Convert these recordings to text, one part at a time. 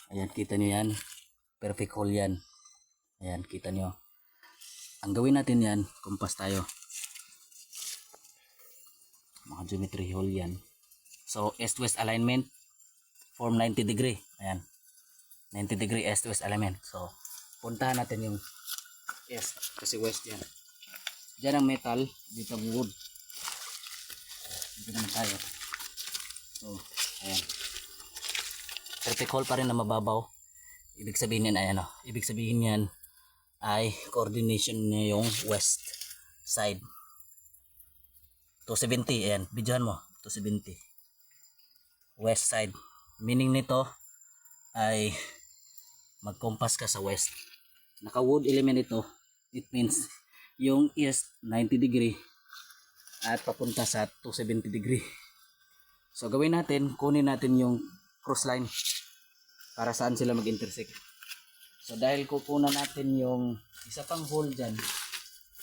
Ayan, kita nyo yan. Perfect hole yan. Ayan, kita nyo. Ang gawin natin yan, kumpas tayo. Mga geometry hole yan. So, east-west alignment, form 90 degree. Ayan. 90 degree east-west alignment. So, puntahan natin yung east, kasi west yan. Diyan ang metal, dito ang wood. Dito naman tayo. So, ayan. Perfect hole pa rin na mababaw. Ibig sabihin yan, ayan o. Ibig sabihin yan ay coordination niya yung west side. 270, ayan. Bidyohan mo. 270. West side. Meaning nito ay magkompas ka sa west. Naka wood element ito. It means yung east 90 degree at papunta sa 270 degree. So gawin natin, kunin natin yung cross line para saan sila mag-intersect. So dahil kukunan natin yung isa pang hole dyan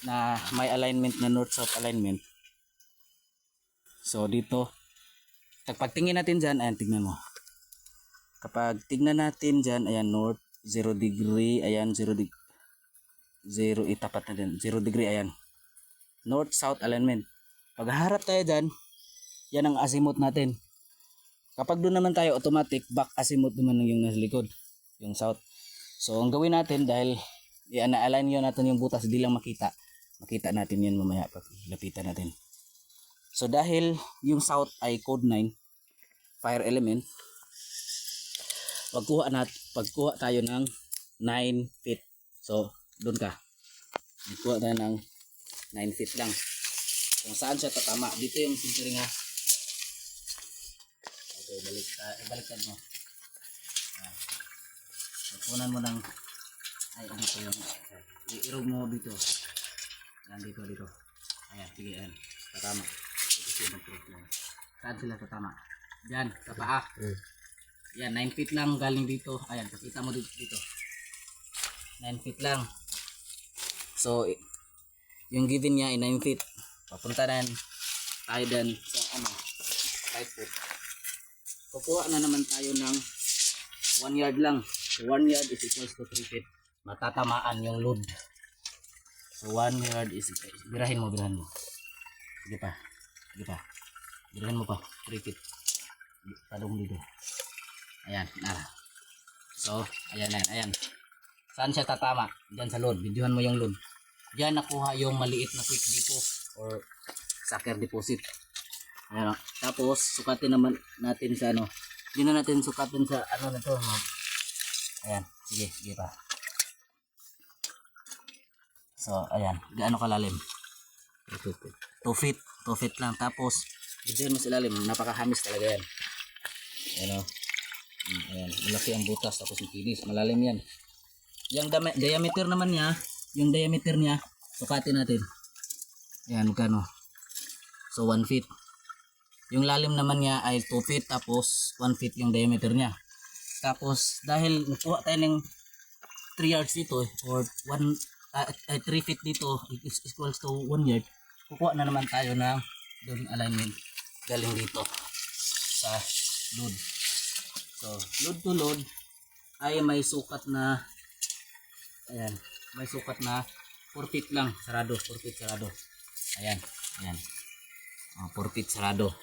na may alignment na north-south alignment. So dito, kapag tingin natin dyan, ayan, tignan mo. Kapag tignan natin dyan, ayan, north, 0 degree, ayan, 0 itapat na din, 0 degree, ayan. North-south alignment. Pag harap tayo dyan, yan ang azimuth natin. Kapag doon naman tayo, automatic, back azimuth naman yung nasa likod, yung south. So, ang gawin natin, dahil na-align yun natin yung butas, hindi lang makita. Makita natin yan mamaya pag lapitan natin. So, dahil yung south ay code 9, fire element, pagkuha tayo ng 9 feet. So, doon ka. Pagkuha tayo ng 9 feet lang. Kung saan siya tatama. Dito yung centering ha. Okay, baliktad mo. Punan mo ng dito yung i-irog mo dito. Yan dito. Ayan, sige ayan. Tatama. Ito siya mag-prove mo. Saan sila tatama? Diyan, sa paa. Yan, 9 feet lang galing dito. Ayan, pakita mo dito. 9 feet lang. So, yung given niya ay 9 feet. Papunta na tayo dyan sa 5 foot. Kukuha na naman tayo ng 1 yard lang. So 1 yard is equals to 3 feet. Matatamaan yung load. So 1 yard is, birahin mo. Sige pa. Birahin mo pa. 3 feet. Talong dito. Ayan. So, ayan. Saan siya tatama? Diyan sa load. Videohan mo yung load. Diyan nakuha yung maliit na quick depot or sucker deposit. Ayan. Tapos, sukatin naman natin sa Hindi na natin sukatin sa nito. Ayan. Sige pa. So, ayan. Gaano kalalim? 2 feet. 2 feet lang. Tapos, videohan mo sa ilalim. Napakahamis talaga yan. Ayan o. Ayan. Malaki ang butas. Tapos yung kinis. Malalim yan. Yung diameter naman niya, sukatin natin. Ayan, magkano? So, 1 feet. Yung lalim naman niya ay 2 feet. Tapos, 1 feet yung diameter niya. Tapos, dahil nakuha tayo ng 3 yards dito, or 3 feet dito, is equals to 1 yard, kukuha na naman tayo ng doon alignment galing dito sa load. So, load to load ay may sukat na, ayan, may sukat na 4 feet lang, sarado, 4 feet sarado. Ayan. 4 feet sarado.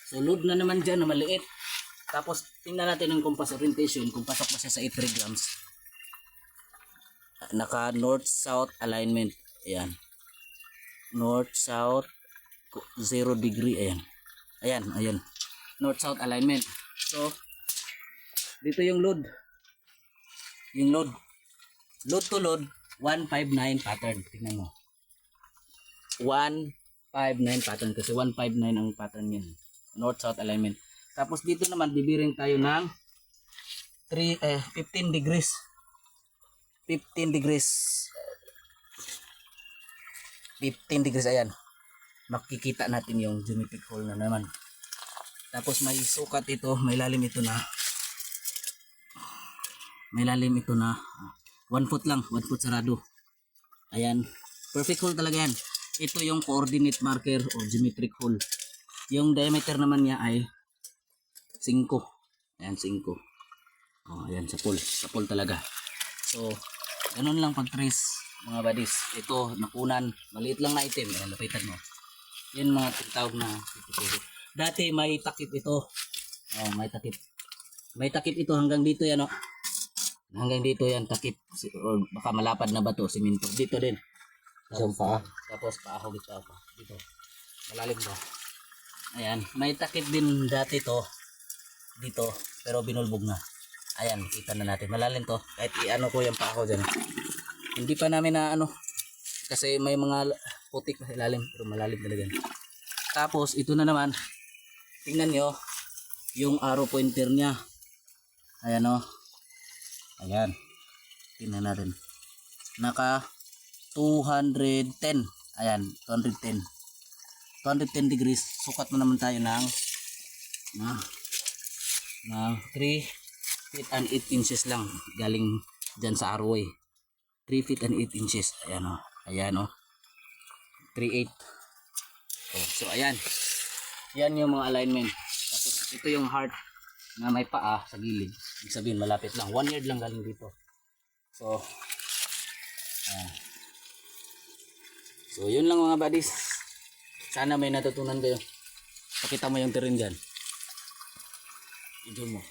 So, load na naman dyan na maliit. Tapos, tingnan natin ang compass orientation. Kung pasok ba siya sa 8 grams. Naka north-south alignment. Ayan. North-south 0 degree. Ayan. North-south alignment. So, dito yung load. Load to load, 159 pattern. Tingnan mo. 159 pattern. Kasi 159 ang pattern yun. North-south alignment. Tapos dito naman bibiring tayo ng 15 degrees. 15 degrees, ayan. Makikita natin yung geometric hole na naman. Tapos may sukat ito, may lalim ito na 1 foot lang, 1 foot sarado. Ayan, perfect hole talaga yan. Ito yung coordinate marker o geometric hole. Yung diameter naman niya ay 5. Ayan, 5. Oh, ayan, sa pool talaga. So, ganun lang pag-trace mga buddies. Ito, nakunan, maliit lang na item. Ayan, lapitan mo. Yan mga tinatawag na titipid. Dati may takip ito. Oh, may takip. May takip ito hanggang dito yan, oh. Hanggang dito yan, takip. Or baka malapad na ba to, siminto. Dito din. Isang paa. Tapos paahog ito ako. Dito. Malalim ba? Ayan. May takip din dati to. Dito. Pero binulbog na. Ayan. Kita na natin. Malalim to. Kahit i-ano ko yung paahog dyan. Hindi pa namin na ano. Kasi may mga putik na ilalim. Pero malalim talaga. Tapos ito na naman. Tingnan nyo. Yung arrow pointer niya. Ayan o. Ayan. Tingnan natin. Naka 210. Ayan, 210. 210 degrees. Sukat mo naman tayo ng 3 feet and 8 inches lang. Galing dyan sa arrow. 3 feet and 8 inches. Ayan o. Ayan o. 3.8. Oh, so ayan. Yan yung mga alignment. Tapos ito yung heart na may paa sa gilid. Ibig sabihin malapit lang. 1 yard lang galing dito. So, ayan. So, yun lang mga buddies. Sana may natutunan kayo. Pakita mo yung terrain dyan. I-zoom mo.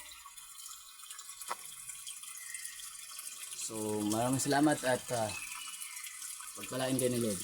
So, maraming salamat at pagpalain kayo ni Lord.